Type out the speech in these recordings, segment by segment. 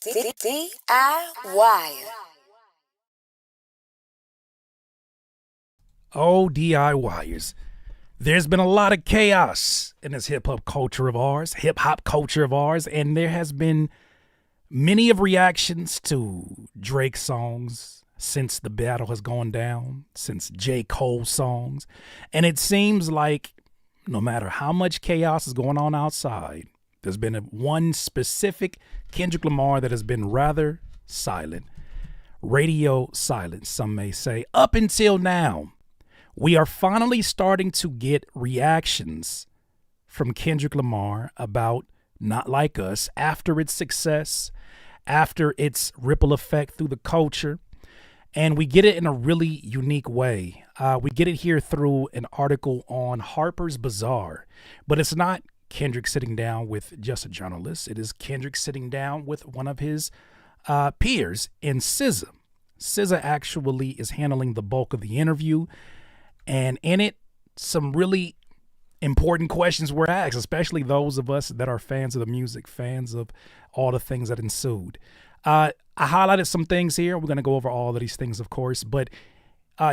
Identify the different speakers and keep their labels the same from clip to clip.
Speaker 1: DIY.
Speaker 2: Oh, DIYers. There's been a lot of chaos in this hip-hop culture of ours, and there has been many of reactions to Drake songs since the battle has gone down, since J. Cole songs, and it seems like no matter how much chaos is going on outside, there's been one specific Kendrick Lamar that has been rather silent. Radio silent, some may say, up until now. We are finally starting to get reactions from Kendrick Lamar about Not Like Us after its success, after its ripple effect through the culture. And we get it in a really unique way. We get it here through an article on Harper's Bazaar. But it's not Kendrick sitting down with just a journalist. It is Kendrick sitting down with one of his peers in SZA. SZA actually is handling the bulk of the interview. And in it, some really important questions were asked, especially those of us that are fans of the music, fans of all the things that ensued. I highlighted some things here. We're going to go over all of these things, of course, but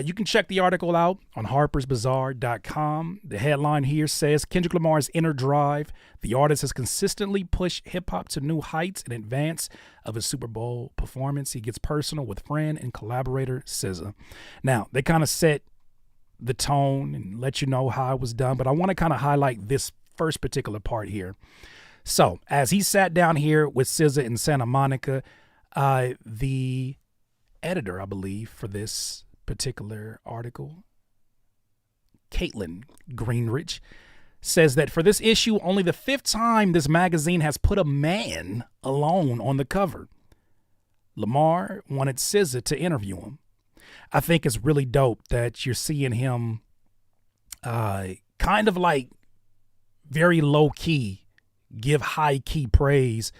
Speaker 2: you can check the article out on harpersbazaar.com. The headline here says, Kendrick Lamar's inner drive. The artist has consistently pushed hip-hop to new heights in advance of his Super Bowl performance. He gets personal with friend and collaborator SZA. Now, they kind of set the tone and let you know how it was done, but I want to kind of highlight this first particular part here. So as he sat down here with SZA in Santa Monica, the editor, I believe, for this particular article, Caitlin Greenridge, says that for this issue, only the 5th time this magazine has put a man alone on the cover. Lamar wanted SZA to interview him. I think it's really dope that you're seeing him kind of like very low key give high key praise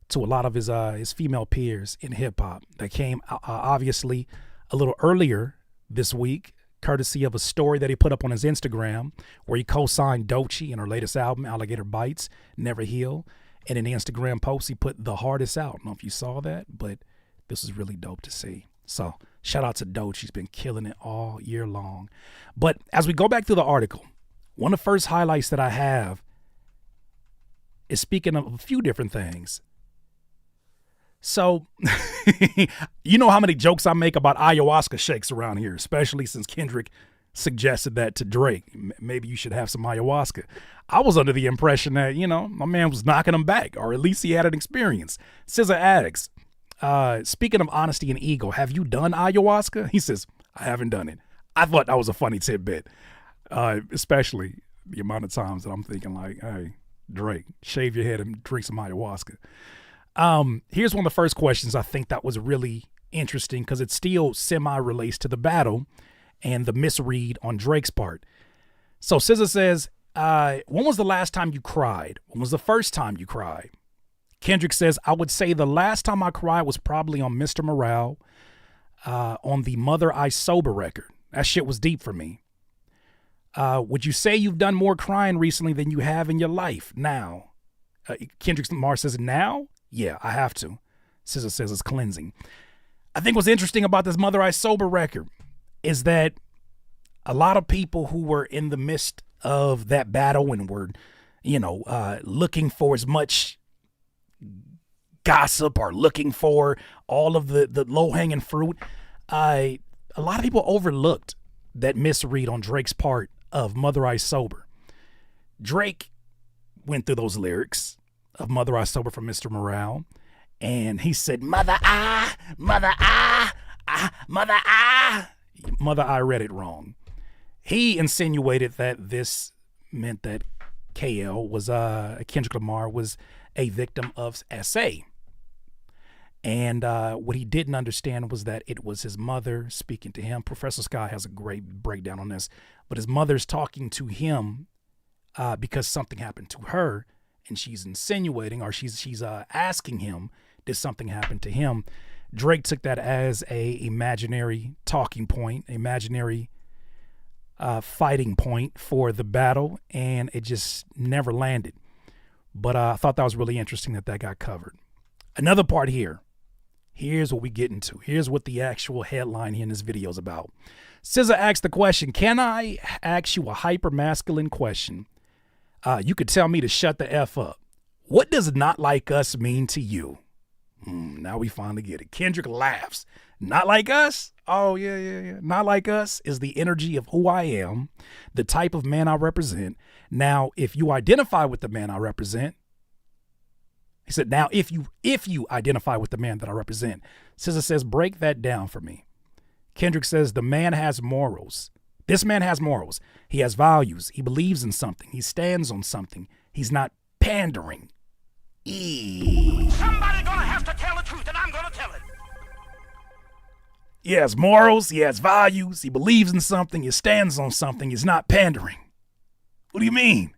Speaker 2: to a lot of his female peers in hip hop that came obviously a little earlier this week, courtesy of a story that he put up on his Instagram where he co-signed Doechii in her latest album, Alligator Bites, Never Heal. And in the Instagram post, he put The Hardest Out. I don't know if you saw that, but this is really dope to see. So shout out to Doechii. She's been killing it all year long. But as we go back through the article, one of the first highlights that I have is speaking of a few different things. So, you know how many jokes I make about ayahuasca shakes around here, especially since Kendrick suggested that to Drake. Maybe you should have some ayahuasca. I was under the impression that, my man was knocking him back, or at least he had an experience. SZA asks, speaking of honesty and ego, have you done ayahuasca? He says, I haven't done it. I thought that was a funny tidbit, especially the amount of times that I'm thinking like, hey, Drake, shave your head and drink some ayahuasca. Here's one of the first questions I think that was really interesting because it still semi-relates to the battle and the misread on Drake's part. So SZA says, when was the last time you cried? When was the first time you cried? Kendrick says, I would say the last time I cried was probably on Mr. Morale, on the Mother I Sober record. That shit was deep for me. Would you say you've done more crying recently than you have in your life now? Kendrick Lamar says, now? Yeah, I have to. SZA says it's cleansing. I think what's interesting about this Mother I Sober record is that a lot of people who were in the midst of that battle and were, looking for as much gossip or looking for all of the low-hanging fruit, a lot of people overlooked that misread on Drake's part of Mother I Sober. Drake went through those lyrics of Mother I Sober from Mr. Morale, and he said, Mother I, Mother I read it wrong. He insinuated that this meant that KL was, Kendrick Lamar was a victim of SA. And what he didn't understand was that it was his mother speaking to him. Professor Sky has a great breakdown on this, but his mother's talking to him because something happened to her, and she's insinuating, or she's asking him, did something happen to him? Drake took that as a imaginary talking point, imaginary fighting point for the battle, and it just never landed. But I thought that was really interesting that got covered. Another part here. Here's what we get into. Here's what the actual headline here in this video is about. SZA asked the question, can I ask you a hyper-masculine question? You could tell me to shut the F up. What does not like us mean to you? Now we finally get it. Kendrick laughs. Not like us? Oh, yeah. Not like us is the energy of who I am, the type of man I represent. Now, if you identify with the man I represent, he said, now, if you identify with the man that I represent, SZA says, break that down for me. Kendrick says, the man has morals. This man has morals. He has values. He believes in something. He stands on something. He's not pandering.
Speaker 1: Somebody gonna have to tell the truth, and I'm gonna tell it.
Speaker 2: He has morals. He has values. He believes in something. He stands on something. He's not pandering. What do you mean?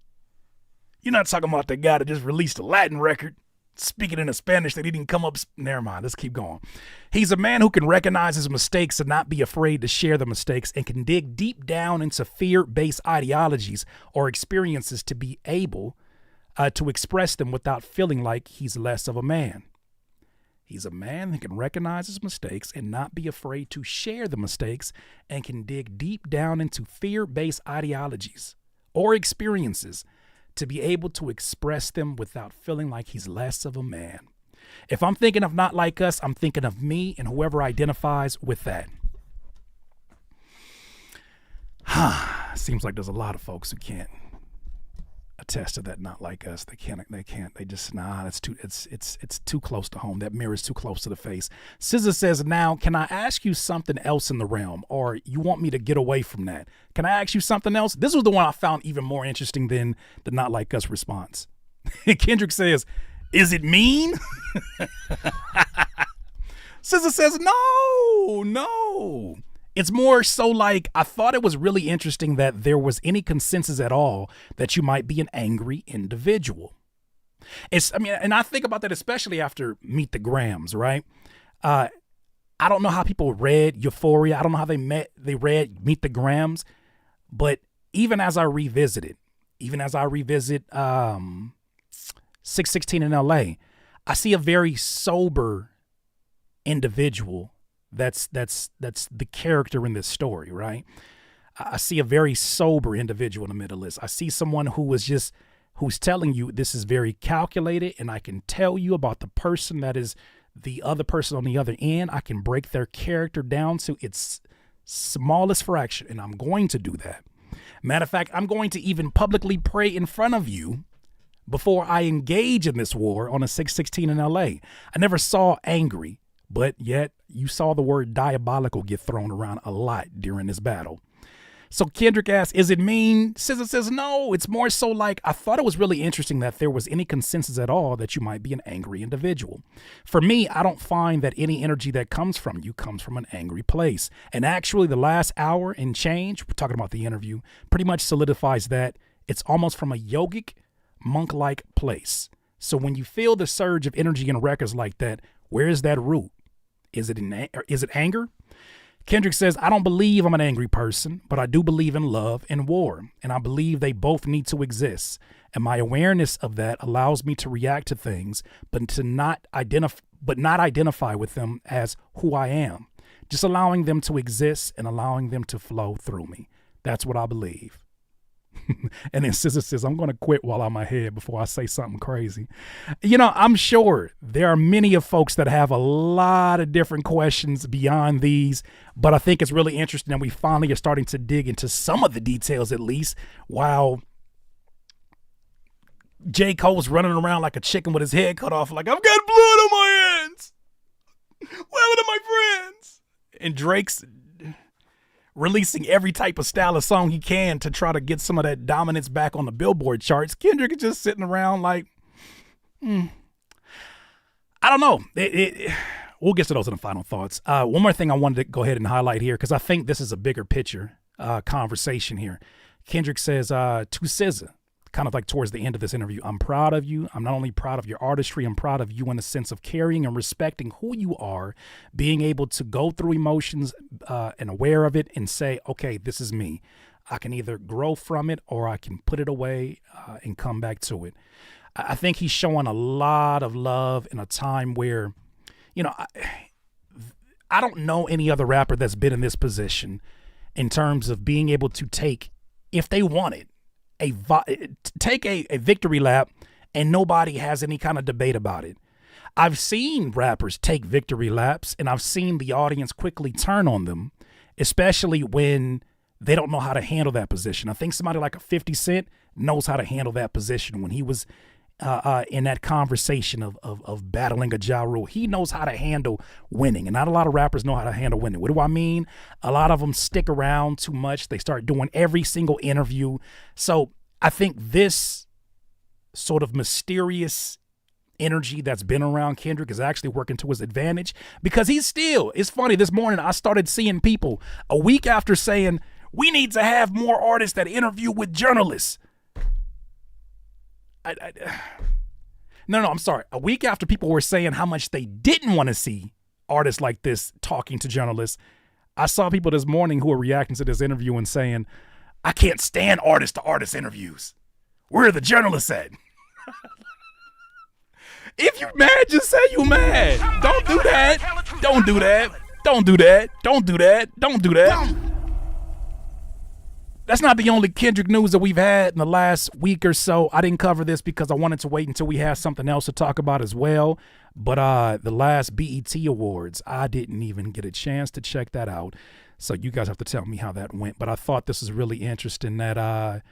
Speaker 2: You're not talking about the guy that just released a Latin record speaking in a Spanish that he didn't come up. Never mind. Let's keep going. He's a man who can recognize his mistakes and not be afraid to share the mistakes, and can dig deep down into fear-based ideologies or experiences to be able to express them without feeling like he's less of a man. He's a man that can recognize his mistakes and not be afraid to share the mistakes, and can dig deep down into fear-based ideologies or experiences to be able to express them without feeling like he's less of a man. If I'm thinking of not like us, I'm thinking of me and whoever identifies with that. Seems like there's a lot of folks who can't attest to that. Not like us. They can't. They just, it's too close to home. That mirror's too close to the face. SZA says, now, can I ask you something else in the realm, or you want me to get away from that? Can I ask you something else? This was the one I found even more interesting than the not like us response. Kendrick says, is it mean? SZA says, no. It's more so like, I thought it was really interesting that there was any consensus at all that you might be an angry individual. And I think about that especially after Meet the Grams, right? I don't know how people read Euphoria. I don't know how they read Meet the Grams, but even as I revisit 616 in LA, I see a very sober individual that's the character in this story, right? I see a very sober individual in the middle of this. I see someone who's telling you this is very calculated, and I can tell you about the person that is the other person on the other end. I can break their character down to its smallest fraction, and I'm going to do that. Matter of fact, I'm going to even publicly pray in front of you before I engage in this war on a 616 in LA. I never saw angry, but yet you saw the word diabolical get thrown around a lot during this battle. So Kendrick asks, is it mean? SZA says, no, it's more so like, I thought it was really interesting that there was any consensus at all that you might be an angry individual. For me, I don't find that any energy that comes from you comes from an angry place. And actually the last hour and change, we're talking about the interview, pretty much solidifies that. It's almost from a yogic, monk-like place. So when you feel the surge of energy in records like that, where is that root? Is it anger? Kendrick says, I don't believe I'm an angry person, but I do believe in love and war, and I believe they both need to exist. And my awareness of that allows me to react to things, but not identify with them as who I am, just allowing them to exist and allowing them to flow through me. That's what I believe. And then SZA says, I'm going to quit while I'm ahead before I say something crazy. You know, I'm sure there are many of folks that have a lot of different questions beyond these, but I think it's really interesting that we finally are starting to dig into some of the details, at least, while J. Cole's running around like a chicken with his head cut off, like, I've got blood on my hands. What happened to my friends? And Drake's releasing every type of style of song he can to try to get some of that dominance back on the Billboard charts. Kendrick is just sitting around like, I don't know. We'll get to those in the final thoughts. One more thing I wanted to go ahead and highlight here, because I think this is a bigger picture conversation here. Kendrick says to SZA, kind of like towards the end of this interview, I'm proud of you. I'm not only proud of your artistry, I'm proud of you in the sense of carrying and respecting who you are, being able to go through emotions and aware of it and say, okay, this is me. I can either grow from it or I can put it away and come back to it. I think he's showing a lot of love in a time where, you know, I don't know any other rapper that's been in this position in terms of being able to take, if they want it, take a victory lap and nobody has any kind of debate about it. I've seen rappers take victory laps, and I've seen the audience quickly turn on them, especially when they don't know how to handle that position. I think somebody like a 50 Cent knows how to handle that position. When he was in that conversation of battling a Ja Rule, he knows how to handle winning, and not a lot of rappers know how to handle winning. What do I mean? A lot of them stick around too much. They start doing every single interview. So I think this sort of mysterious energy that's been around Kendrick is actually working to his advantage, because it's funny, this morning I started seeing people a week after saying we need to have more artists that interview with journalists. I'm sorry. A week after people were saying how much they didn't want to see artists like this talking to journalists, I saw people this morning who were reacting to this interview and saying, I can't stand artist to artist interviews. Where are the journalists at? If you mad, just say you mad. Don't do that. Don't do that. Don't do that. Don't do that. Don't do that. That's not the only Kendrick news that we've had in the last week or so. I didn't cover this because I wanted to wait until we had something else to talk about as well. But the last BET Awards, I didn't even get a chance to check that out. So you guys have to tell me how that went. But I thought this was really interesting that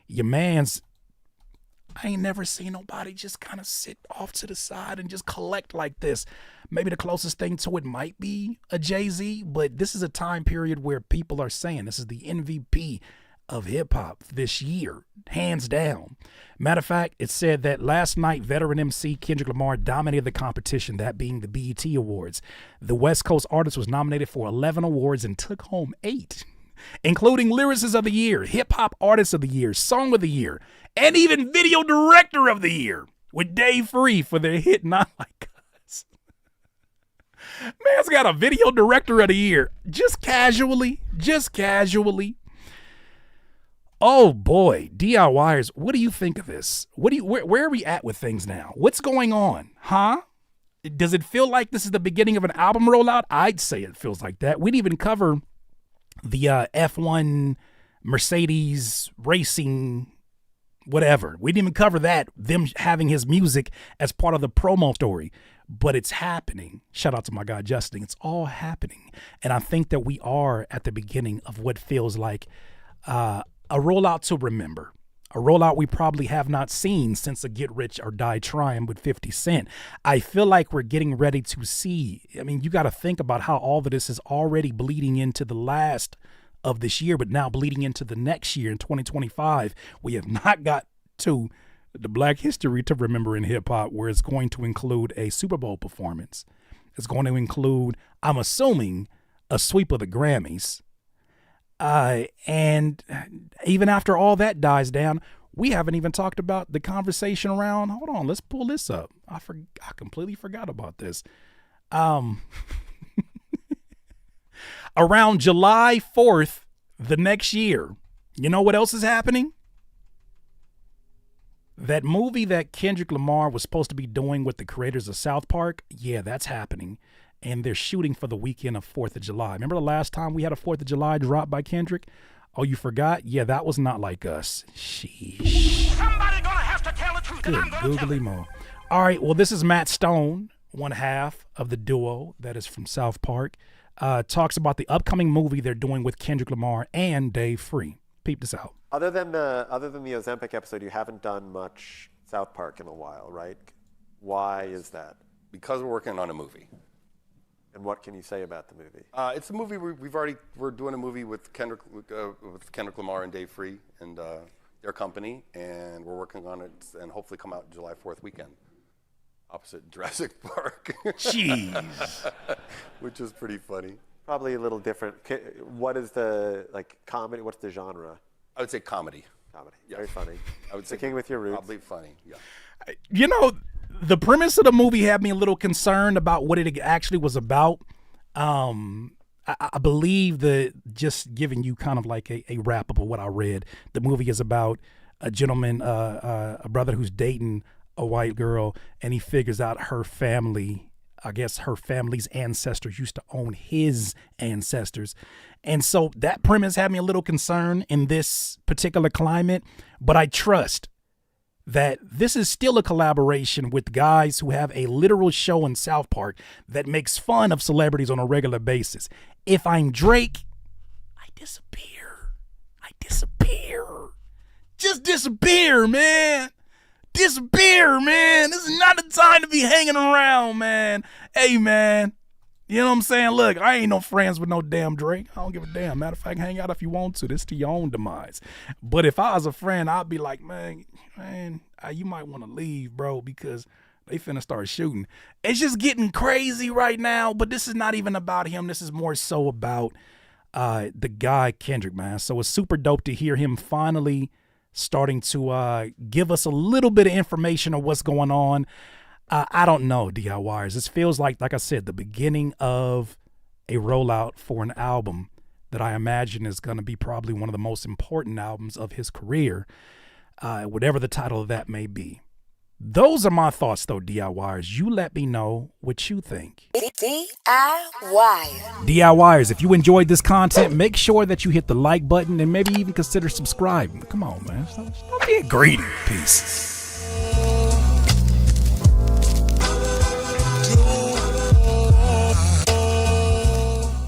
Speaker 2: your man's, I ain't never seen nobody just kind of sit off to the side and just collect like this. Maybe the closest thing to it might be a Jay-Z, but this is a time period where people are saying this is the MVP of hip-hop this year, hands down. Matter of fact, it said that last night, veteran MC Kendrick Lamar dominated the competition, that being the BET Awards. The West Coast artist was nominated for 11 awards and took home 8, including Lyricist of the Year, Hip-Hop Artist of the Year, Song of the Year, and even Video Director of the Year, with Dave Free for their hit Not Like Us. Man's got a Video Director of the Year, just casually. Oh boy, DIYers, what do you think of this? Where are we at with things now? What's going on? Huh? Does it feel like this is the beginning of an album rollout? I'd say it feels like that. We didn't even cover the F1 Mercedes racing, whatever. We didn't even cover that, them having his music as part of the promo story. But it's happening. Shout out to my guy Justin. It's all happening. And I think that we are at the beginning of what feels like a rollout to remember, a rollout we probably have not seen since a Get Rich or Die Trying with 50 Cent. I feel like we're getting ready to see. I mean, you got to think about how all of this is already bleeding into the last of this year, but now bleeding into the next year in 2025. We have not got to the Black History to Remember in hip hop, where it's going to include a Super Bowl performance. It's going to include, I'm assuming, a sweep of the Grammys. And even after all that dies down, we haven't even talked about the conversation around, hold on, let's pull this up. I completely forgot about this. Around July 4th, the next year, you know what else is happening? That movie that Kendrick Lamar was supposed to be doing with the creators of South Park, yeah, that's happening. And they're shooting for the weekend of 4th of July. Remember the last time we had a 4th of July drop by Kendrick? Oh, you forgot? Yeah, that was Not Like Us. Sheesh.
Speaker 1: Somebody gonna have to tell the truth, and I'm
Speaker 2: Good
Speaker 1: gonna tell
Speaker 2: googly
Speaker 1: it.
Speaker 2: mo. All right, well, this is Matt Stone, one half of the duo that is from South Park. Talks about the upcoming movie they're doing with Kendrick Lamar and Dave Free. Peep this out.
Speaker 3: Other than the Ozempic episode, you haven't done much South Park in a while, right? Why is that?
Speaker 4: Because we're working on a movie.
Speaker 3: And what can you say about the movie?
Speaker 4: It's a movie we're doing a movie with Kendrick Lamar and Dave Free and their company, and we're working on it and hopefully come out July 4th weekend, opposite Jurassic Park.
Speaker 2: Jeez.
Speaker 4: Which is pretty funny.
Speaker 3: Probably a little different. What is the comedy? What's the genre?
Speaker 4: I would say comedy.
Speaker 3: Comedy.
Speaker 4: Yeah.
Speaker 3: Very funny.
Speaker 4: I would say
Speaker 3: Sticking with your roots.
Speaker 4: Probably funny. Yeah.
Speaker 2: You know, the premise of the movie had me a little concerned about what it actually was about. I believe just giving you kind of like a wrap up of what I read, the movie is about a gentleman, a brother who's dating a white girl, and he figures out her family, I guess her family's ancestors used to own his ancestors. And so that premise had me a little concerned in this particular climate, but I trust that this is still a collaboration with guys who have a literal show in South Park that makes fun of celebrities on a regular basis. If I'm Drake, I disappear. Just disappear, man. Disappear, man. This is not the time to be hanging around, man. Hey, man. You know what I'm saying? Look, I ain't no friends with no damn Drake. I don't give a damn. Matter of fact, hang out if you want to. This to your own demise. But if I was a friend, I'd be like, man, you might want to leave, bro, because they finna start shooting. It's just getting crazy right now, but this is not even about him. This is more so about the guy Kendrick, man. So it's super dope to hear him finally starting to give us a little bit of information on what's going on. I don't know, DIYers. This feels like I said, the beginning of a rollout for an album that I imagine is going to be probably one of the most important albums of his career, whatever the title of that may be. Those are my thoughts, though, DIYers. You let me know what you think. DIYers, if you enjoyed this content, make sure that you hit the like button and maybe even consider subscribing. Come on, man. Stop being greedy. Peace.